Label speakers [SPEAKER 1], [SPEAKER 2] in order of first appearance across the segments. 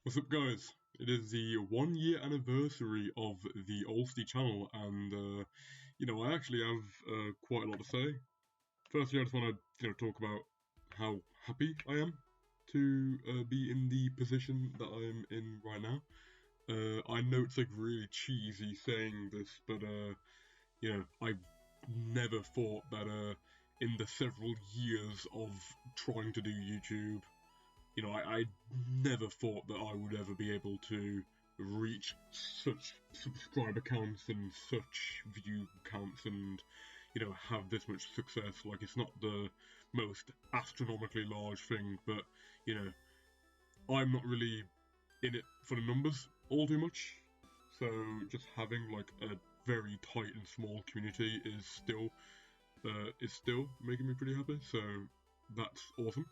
[SPEAKER 1] What's up, guys? It is the 1 year anniversary of the Allsty channel, and I actually have quite a lot to say. Firstly, I just want to talk about how happy I am to be in the position that I'm in right now. I know it's like really cheesy saying this, but I never thought that in the several years of trying to do YouTube, I never thought that I would ever be able to reach such subscriber counts and such view counts and, have this much success. Like, it's not the most astronomically large thing, but, I'm not really in it for the numbers all too much. So just having like a very tight and small community is still making me pretty happy. So that's awesome.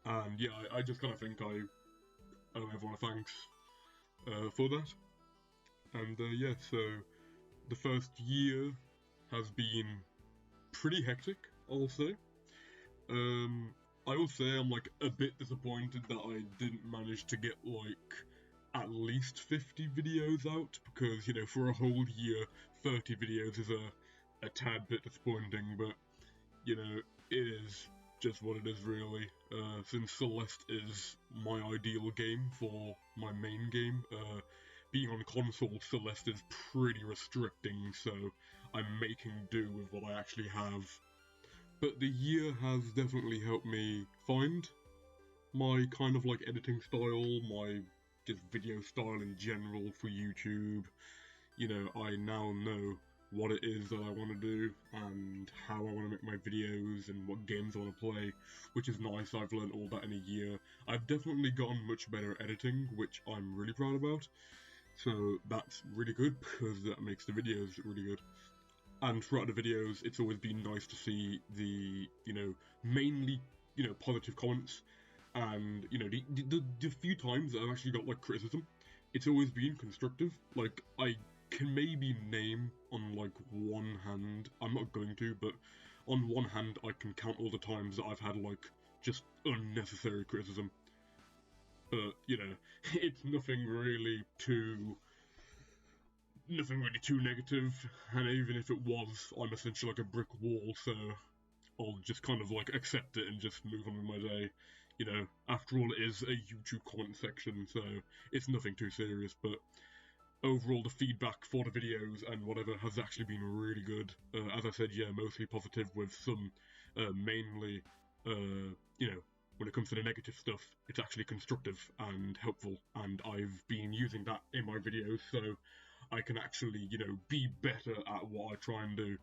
[SPEAKER 1] And yeah, I just kind of think I owe everyone a thanks for that. And so the first year has been pretty hectic, I'll say. I will say I'm like a bit disappointed that I didn't manage to get like at least 50 videos out, because for a whole year 30 videos is a tad bit disappointing, but it is just what it is, really. Since Celeste is my ideal game for my main game, being on console, Celeste is pretty restricting, so I'm making do with what I actually have. But the year has definitely helped me find my kind of like editing style, my just video style in general for YouTube. I now know what it is that I want to do and how I want to make my videos and what games I want to play, which is nice. I've learned all that in a year. I've definitely gotten much better at editing, which I'm really proud about. So that's really good, because that makes the videos really good. And throughout the videos, it's always been nice to see the, mainly, positive comments. And, the few times that I've actually got, like, criticism, it's always been constructive. Like, I can maybe name on, like, one hand, I'm not going to, but on one hand, I can count all the times that I've had, like, just unnecessary criticism. But, it's nothing really too negative, and even if it was, I'm essentially like a brick wall, so I'll just kind of like accept it and just move on with my day. After all, it is a YouTube comment section, so it's nothing too serious, but overall the feedback for the videos and whatever has actually been really good. As I said, yeah, mostly positive, with some mainly, when it comes to the negative stuff, it's actually constructive and helpful, and I've been using that in my videos, so I can actually, be better at what I try and do.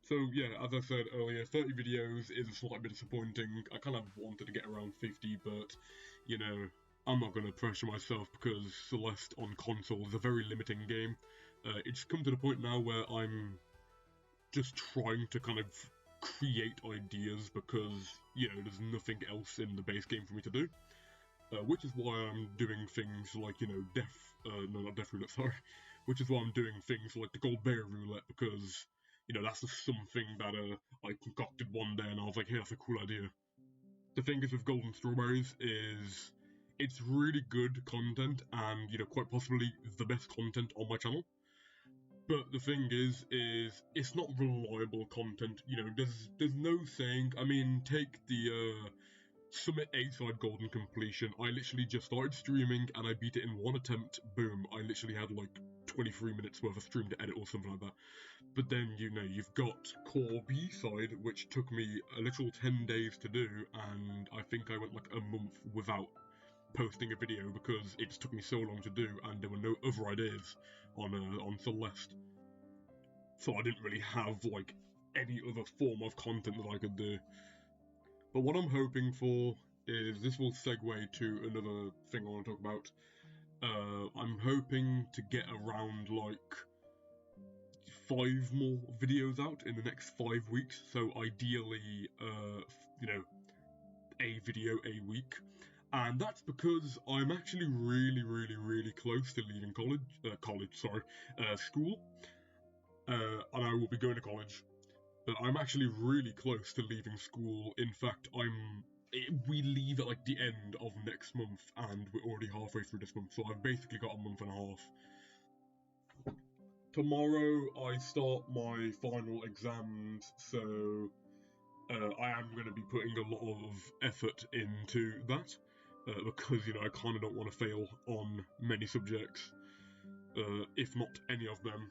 [SPEAKER 1] So yeah, as I said earlier, 30 videos is a slight bit disappointing. I kind of wanted to get around 50, but, I'm not going to pressure myself, because Celeste on console is a very limiting game. It's come to the point now where I'm just trying to kind of create ideas, because, there's nothing else in the base game for me to do. Which is why I'm doing things like, not Death Roulette, sorry. Which is why I'm doing things like the Gold Bear Roulette, because, that's just something that I concocted one day and I was like, hey, that's a cool idea. The thing is with Golden Strawberries is it's really good content, and, quite possibly the best content on my channel. But the thing is it's not reliable content. There's no saying. I mean, take the Summit A-side Golden Completion. I literally just started streaming and I beat it in one attempt. Boom. I literally had like 23 minutes worth of stream to edit or something like that. But then, you've got Core B-side, which took me a literal 10 days to do, and I think I went like a month without posting a video because it just took me so long to do, and there were no other ideas on Celeste. So I didn't really have like any other form of content that I could do. But what I'm hoping for is, this will segue to another thing I want to talk about. I'm hoping to get around like 5 more videos out in the next 5 weeks. So ideally, a video a week. And that's because I'm actually really, really, really close to leaving school. And I will be going to college. But I'm actually really close to leaving school. In fact, I'm we leave at like the end of next month, and we're already halfway through this month, so I've basically got a month and a half. Tomorrow I start my final exams, so I am going to be putting a lot of effort into that, because, you know, I kind of don't want to fail on many subjects, if not any of them.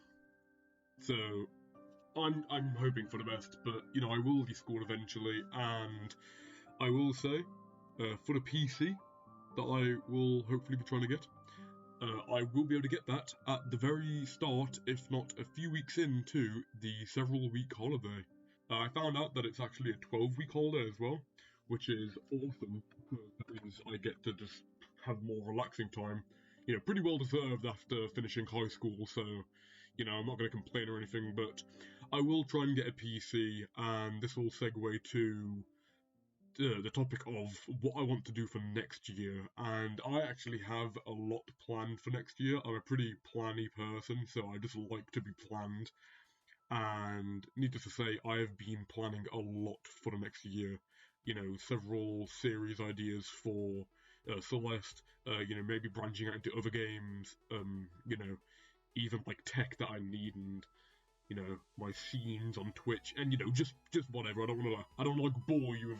[SPEAKER 1] So I'm hoping for the best, but, you know, I will leave school eventually, and I will say, for the PC that I will hopefully be trying to get, I will be able to get that at the very start, if not a few weeks into the several-week holiday. I found out that it's actually a 12-week holiday as well, which is awesome, because that means I get to just have more relaxing time. You know, pretty well deserved after finishing high school, so, you know, I'm not going to complain or anything, but I will try and get a PC, and this will segue to the topic of what I want to do for next year, and I actually have a lot planned for next year. I'm a pretty planny person, so I just like to be planned, and needless to say, I have been planning a lot for the next year. You know, several series ideas for Celeste, you know, maybe branching out into other games, you know, even like tech that I need, and you know, my scenes on Twitch, and you know, just whatever. I don't like bore you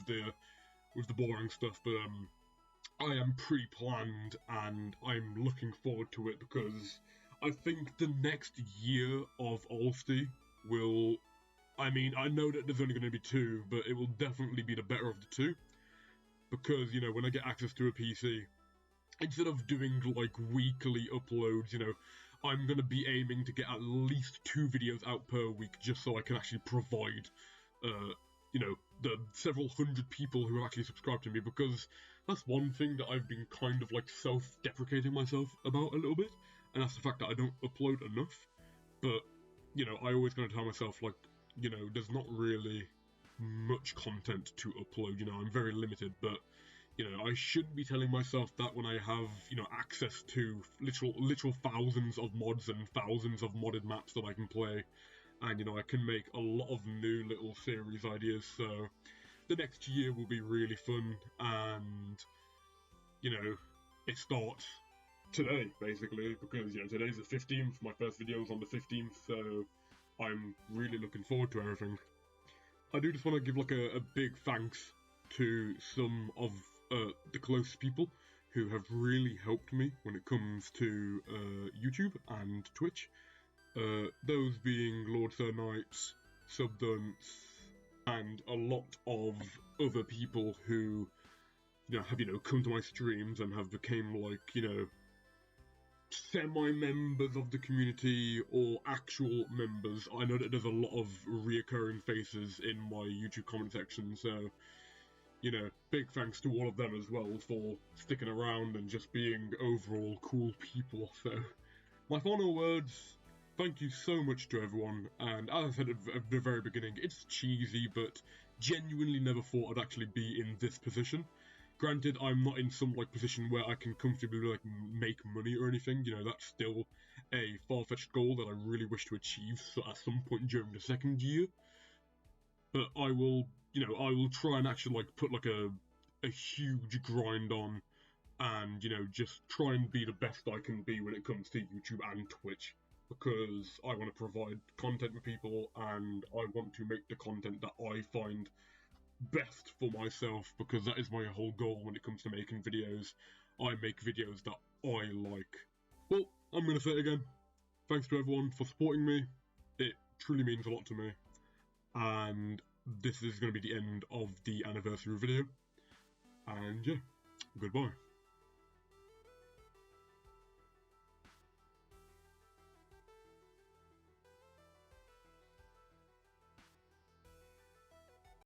[SPEAKER 1] with the boring stuff, but I am pre-planned, and I'm looking forward to it, because I think the next year of Ulsti will, I mean, I know that there's only going to be 2, but it will definitely be the better of the 2, because, you know, when I get access to a PC, instead of doing, like, weekly uploads, you know, I'm going to be aiming to get at least 2 videos out per week, just so I can actually provide, you know, the several hundred people who have actually subscribed to me, because that's one thing that I've been kind of, like, self-deprecating myself about a little bit, and that's the fact that I don't upload enough. But, you know, I always kind of tell myself, like, you know, there's not really much content to upload, you know, I'm very limited, but, you know, I shouldn't be telling myself that when I have, you know, access to literal thousands of mods and thousands of modded maps that I can play, and, you know, I can make a lot of new little series ideas, so the next year will be really fun, and, you know, it starts today, basically, because, you know, today's the 15th, my first video is on the 15th, so I'm really looking forward to everything. I do just want to give, like, a big thanks to some of the closest people who have really helped me when it comes to YouTube and Twitch. Those being Lord Sir Knights, Subdunce, and a lot of other people who, you know, have, you know, come to my streams and have become, like, you know, semi-members of the community or actual members. I know that there's a lot of reoccurring faces in my YouTube comment section, so, you know, big thanks to all of them as well for sticking around and just being overall cool people. So, my final words, thank you so much to everyone, and as I said at the very beginning, it's cheesy, but genuinely never thought I'd actually be in this position. Granted, I'm not in some, like, position where I can comfortably, like, make money or anything, you know, that's still a far-fetched goal that I really wish to achieve at some point during the second year. But I will, you know, I will try and actually, like, put, like, a huge grind on, and, you know, just try and be the best I can be when it comes to YouTube and Twitch, because I want to provide content for people, and I want to make the content that I find best for myself, because that is my whole goal when it comes to making videos. I make videos that I like. Well, I'm going to say it again. Thanks to everyone for supporting me. It truly means a lot to me. And this is going to be the end of the anniversary video. And yeah, goodbye.